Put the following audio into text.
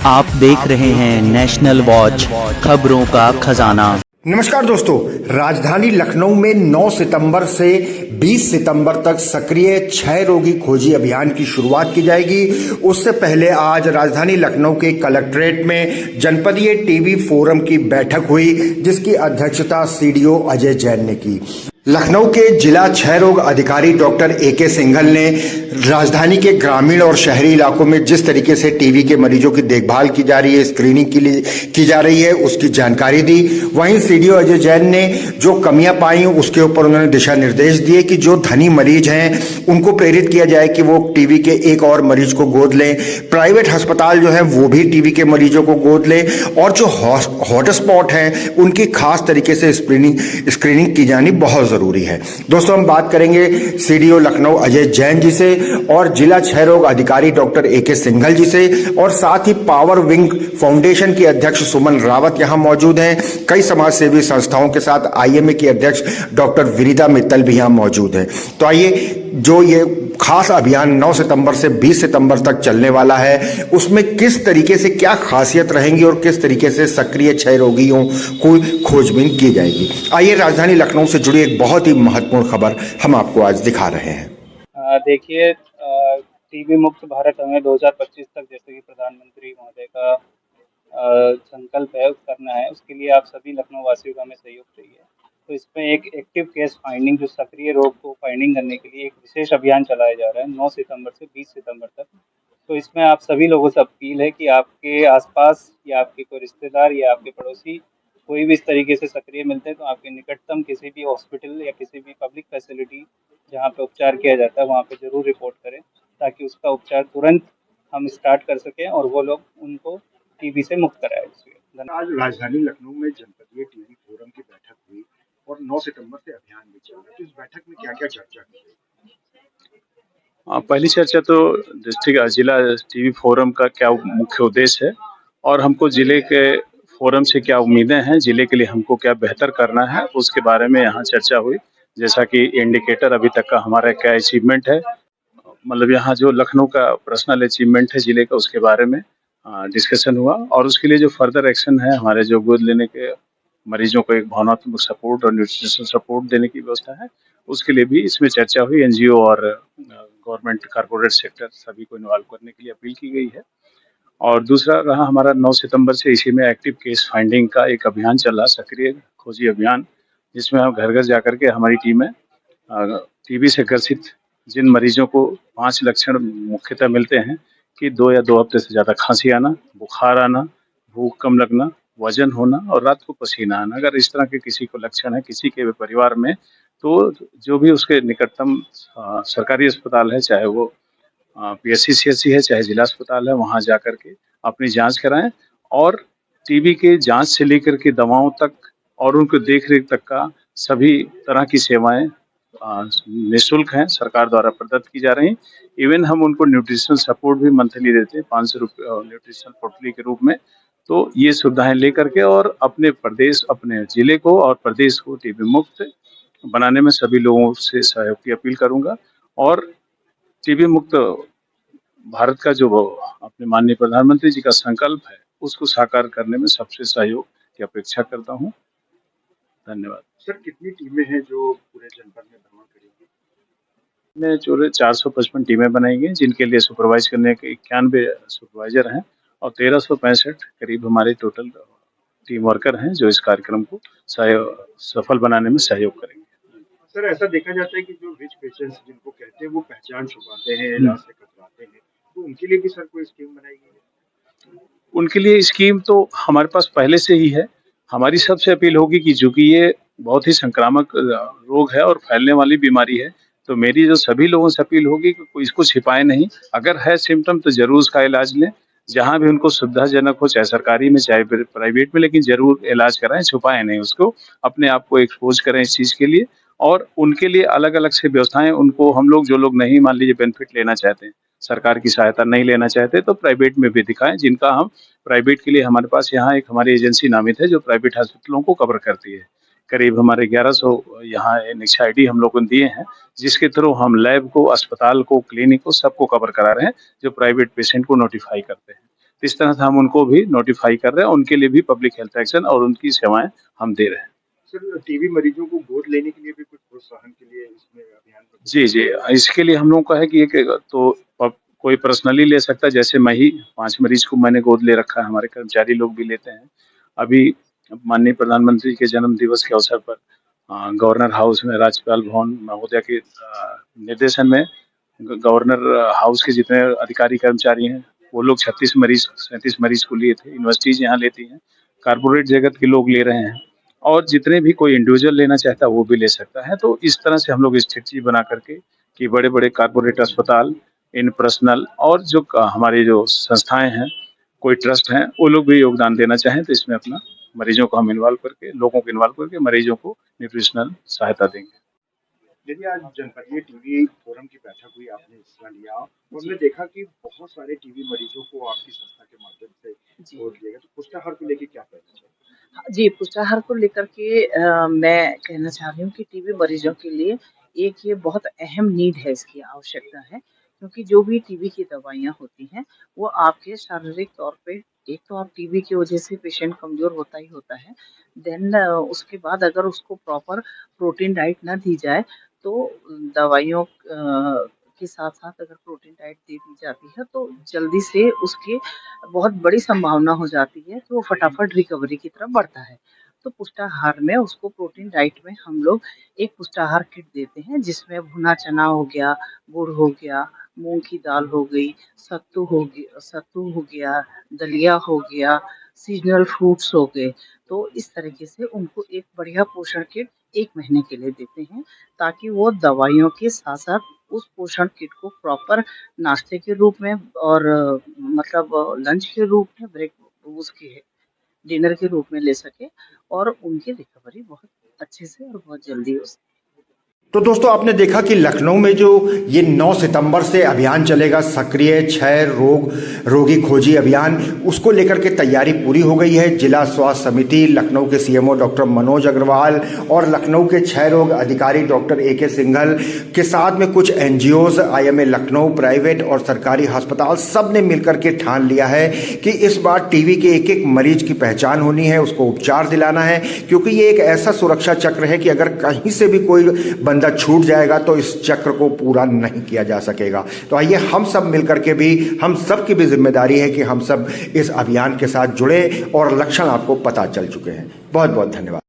आप देख रहे हैं नेशनल वॉच, खबरों का खजाना। नमस्कार दोस्तों, राजधानी लखनऊ में 9 सितंबर से 20 सितंबर तक सक्रिय क्षय रोगी खोजी अभियान की शुरुआत की जाएगी। उससे पहले आज राजधानी लखनऊ के कलेक्ट्रेट में जनपदीय टीबी फोरम की बैठक हुई, जिसकी अध्यक्षता सीडीओ अजय जैन ने की। लखनऊ के जिला क्षय रोग अधिकारी डॉक्टर AK सिंघल ने राजधानी के ग्रामीण और शहरी इलाकों में जिस तरीके से टीबी के मरीजों की देखभाल की जा रही है, स्क्रीनिंग की जा रही है, उसकी जानकारी दी। वहीं सीडीओ अजय जैन ने जो कमियां पाई उसके ऊपर उन्होंने दिशा निर्देश दिए कि जो धनी मरीज हैं उनको प्रेरित किया जाए कि वो टीबी के एक और मरीज को गोद लें। प्राइवेट अस्पताल जो है वो भी टीबी के मरीजों को गोद लें, और जो हॉटस्पॉट हैं उनकी खास तरीके से स्क्रीनिंग की जानी बहुत जरूरी है। दोस्तों, हम बात करेंगे सीडीओ लखनऊ अजय जैन जी से और जिला क्षय रोग अधिकारी डॉक्टर AK सिंघल जी से, और साथ ही पावर विंग फाउंडेशन के अध्यक्ष सुमन रावत यहां मौजूद हैं। कई समाज सेवी संस्थाओं के साथ IMA की अध्यक्ष डॉक्टर विनीता मित्तल भी यहां मौजूद हैं। तो आइए, जो ये खास अभियान 9 सितंबर से 20 सितंबर तक चलने वाला है, उसमें किस तरीके से क्या खासियत रहेंगी और किस तरीके से सक्रिय क्षय रोगियों को खोजबीन की जाएगी। आइए, राजधानी लखनऊ से जुड़ी एक बहुत ही महत्वपूर्ण खबर हम आपको आज दिखा रहे हैं। देखिए, टीबी मुक्त भारत हमें 2025 तक, जैसे कि प्रधानमंत्री महोदय का संकल्प है करना है, उसके लिए आप सभी लखनऊ वासियों का हमें सहयोग चाहिए। तो इसमें एक एक्टिव केस फाइंडिंग, जो सक्रिय रोग को फाइंडिंग करने के लिए एक विशेष अभियान चलाया जा रहा है 9 सितंबर से 20 सितंबर तक। तो इसमें आप सभी लोगों से अपील है कि आपके आसपास या आपके कोई रिश्तेदार या आपके पड़ोसी कोई भी इस तरीके से सक्रिय मिलते हैं, तो आपके निकटतम किसी भी हॉस्पिटल या किसी भी पब्लिक फैसिलिटी जहाँ पे उपचार किया जाता है वहाँ पे ज़रूर रिपोर्ट करें, ताकि उसका उपचार तुरंत हम स्टार्ट कर सकें और वो लोग उनको टीबी से मुक्त कराएं। आज राजधानी लखनऊ में जनपदीय टीबी फोरम की बैठक हुई और 9 सितंबर से अभियान भी चल रहा है। तो इस बैठक में क्या-क्या चर्चा की गई? पहली चर्चा तो डिस्ट्रिक्ट जिला टीबी फोरम का क्या मुख्य उद्देश्य है और हमको जिले के फोरम से क्या उम्मीदें हैं, जिले के लिए हमको क्या बेहतर करना है, उसके बारे में यहाँ चर्चा हुई। जैसा कि इंडिकेटर अभी तक का हमारा क्या अचीवमेंट है, मतलब यहाँ जो लखनऊ का पर्सनल अचीवमेंट है जिले का, उसके बारे में डिस्कशन हुआ। और उसके लिए जो फर्दर एक्शन है, हमारे जो गोद लेने के मरीजों को एक भावनात्मक सपोर्ट और न्यूट्रिशनल सपोर्ट देने की व्यवस्था है, उसके लिए भी इसमें चर्चा हुई। NGO और गवर्नमेंट कॉर्पोरेट सेक्टर सभी को इन्वॉल्व करने के लिए अपील की गई है। और दूसरा रहा हमारा 9 सितंबर से इसी में एक्टिव केस फाइंडिंग का एक अभियान चल रहा, सक्रिय खोजी अभियान, जिसमें हम घर घर जाकर के हमारी टीमें टीबी से ग्रसित जिन मरीजों को 5 लक्षण मुख्यतः मिलते हैं कि 2 हफ्ते से ज़्यादा खांसी आना, बुखार आना, भूख कम लगना, वजन होना और रात को पसीना आना, अगर इस तरह के किसी को लक्षण है किसी के परिवार में, तो जो भी उसके निकटतम सरकारी अस्पताल है, चाहे वो PSC CSC है, चाहे जिला अस्पताल है, वहाँ जाकर के अपनी जांच कराएं। और टीबी के जांच से लेकर के दवाओं तक और उनको देख रेख तक का सभी तरह की सेवाएं निःशुल्क हैं, सरकार द्वारा प्रदत्त की जा रही। इवन हम उनको न्यूट्रिशनल सपोर्ट भी मंथली देते हैं, 500 रुपये न्यूट्रिशनल पोटली के रूप में। तो ये सुविधाएं लेकर के और अपने प्रदेश, अपने जिले को और प्रदेश को टीबी मुक्त बनाने में सभी लोगों से सहयोग की अपील करूंगा। और टीबी मुक्त भारत का जो अपने माननीय प्रधानमंत्री जी का संकल्प है, उसको साकार करने में सबसे सहयोग की अपेक्षा करता हूं। धन्यवाद। सर, कितनी टीमें हैं जो पूरे जनपद में भ्रमण करेंगी? में जो 455 टीमें बनाई गई, जिनके लिए सुपरवाइज करने के 91 सुपरवाइजर हैं और 1365 करीब हमारे टोटल टीम वर्कर हैं, जो इस कार्यक्रम को सफल बनाने में सहयोग करेंगे। सर, ऐसा देखा जाता है कि जो रिच पेशेंट्स जिनको कहते हैं वो पहचान छुपाते हैं, इलाज से कतराते हैं, तो उनके लिए भी सर कोई स्कीम बनाई गई है? उनके लिए स्कीम तो हमारे पास पहले से ही है। हमारी सबसे अपील होगी कि चूंकि ये बहुत ही संक्रामक रोग है और फैलने वाली बीमारी है, तो मेरी जो सभी लोगों से अपील होगी कि कोई इसको छिपाए नहीं। अगर है सिम्टम तो जरूर उसका इलाज लें, जहाँ भी उनको सुविधाजनक हो, चाहे सरकारी में चाहे प्राइवेट में, लेकिन जरूर इलाज कराएं, छुपाएं नहीं उसको, अपने आप को एक्सपोज करें इस चीज़ के लिए। और उनके लिए अलग अलग से व्यवस्थाएं, उनको हम लोग जो लोग नहीं मान लीजिए बेनिफिट लेना चाहते हैं, सरकार की सहायता नहीं लेना चाहते, तो प्राइवेट में भी दिखाएं, जिनका हम प्राइवेट के लिए हमारे पास यहाँ एक हमारी एजेंसी नामित है जो प्राइवेट हॉस्पिटलों को कवर करती है। करीब हमारे 1100 यहाँ निक्षा ID हम लोगों ने दिए हैं, जिसके थ्रू हम लैब को, अस्पताल को, क्लिनिक को, सबको कवर करा रहे हैं, जो प्राइवेट पेशेंट को नोटिफाई करते हैं। तो इस तरह से हम उनको भी नोटिफाई कर रहे हैं, उनके लिए भी पब्लिक हेल्थ एक्शन और उनकी सेवाएं हम दे रहे हैं। सर, टीबी मरीजों को गोद लेने के लिए भी कुछ प्रोत्साहन के लिए इसमें अभियान जी, जी। इसके लिए हम लोगों का है कि एक तो कोई पर्सनली ले सकता है, जैसे मैं ही 5 मरीज को मैंने गोद ले रखा है, हमारे कर्मचारी लोग भी लेते हैं। अभी माननीय प्रधानमंत्री के जन्म दिवस के अवसर पर गवर्नर हाउस में राज्यपाल भवन महोदय के निर्देशन में गवर्नर हाउस के जितने अधिकारी कर्मचारी हैं, वो लोग 37 मरीज को लिए थे। यूनिवर्सिटीज़ यहाँ लेती हैं, कॉर्पोरेट जगत के लोग ले रहे हैं और जितने भी कोई इंडिविजुअल लेना चाहता है वो भी ले सकता है। तो इस तरह से हम लोग स्ट्रेटजी बना करके कि बड़े-बड़े कॉर्पोरेट अस्पताल, इन पर्सनल और जो हमारी जो संस्थाएँ हैं, कोई ट्रस्ट हैं, वो लोग भी योगदान देना चाहें तो इसमें अपना मरीजों को हम इन्वॉल्व करके, लोगों को इन्वॉल्व करके मरीजों को न्यूट्रिशनल सहायता देंगे। यदि आज जनपदीय टीबी फोरम की बैठक हुई, आपने हिस्सा लिया और हमने देखा कि बहुत सारे टीबी मरीजों को आपकी संस्था के माध्यम से गोद लिया गया, तो पुष्टाहार को लेके क्या कहना चाहिए? जी, पुष्टाहार को लेकर के मैं कहना चाह रही हूँ कि टीबी मरीजों के लिए एक ये बहुत अहम नीड है, इसकी आवश्यकता है, क्योंकि जो भी टीबी की दवाइयाँ होती हैं, वो आपके शारीरिक तौर पे एक तो आप टीबी की वजह से पेशेंट कमज़ोर होता ही होता है, देन उसके बाद अगर उसको प्रॉपर प्रोटीन डाइट ना दी जाए, तो दवाइयों के साथ-साथ अगर प्रोटीन डाइट दे दी जाती है, तो जल्दी से उसकी बहुत बड़ी संभावना हो जाती है कि वो फटाफट रिकवरी की तरफ बढ़ता है। तो पुष्टाहार में उसको प्रोटीन डाइट में हम लोग एक पुष्टाहार किट देते हैं, जिसमें भुना चना हो गया, गुड़ हो गया, मूँग की दाल हो गई, सत्तू हो गया, दलिया हो गया, सीज़नल फ्रूट्स हो गए। तो इस तरीके से उनको एक बढ़िया पोषण किट 1 महीने के लिए देते हैं, ताकि वो दवाइयों के साथ-साथ उस पोषण किट को प्रॉपर नाश्ते के रूप में और मतलब लंच के रूप में, उसके डिनर के रूप में ले सके और उनकी रिकवरी बहुत अच्छे से और बहुत जल्दी हो सके। तो दोस्तों, आपने देखा कि लखनऊ में जो ये 9 सितंबर से अभियान चलेगा, सक्रिय क्षय रोगी खोजी अभियान, उसको लेकर के तैयारी पूरी हो गई है। जिला स्वास्थ्य समिति, लखनऊ के सीएमओ डॉक्टर मनोज अग्रवाल और लखनऊ के क्षय रोग अधिकारी डॉक्टर AK सिंघल के साथ में कुछ NGOs, IMA लखनऊ, प्राइवेट और सरकारी अस्पताल, सब ने मिलकर के ठान लिया है कि इस बार टीबी के एक मरीज की पहचान होनी है, उसको उपचार दिलाना है, क्योंकि ये एक ऐसा सुरक्षा चक्र है कि अगर कहीं से भी कोई बंदा छूट जाएगा तो इस चक्र को पूरा नहीं किया जा सकेगा। तो आइए हम सब मिलकर के भी, हम सब की भी जिम्मेदारी है कि हम सब इस अभियान के साथ जुड़े और लक्षण आपको पता चल चुके हैं। बहुत बहुत धन्यवाद।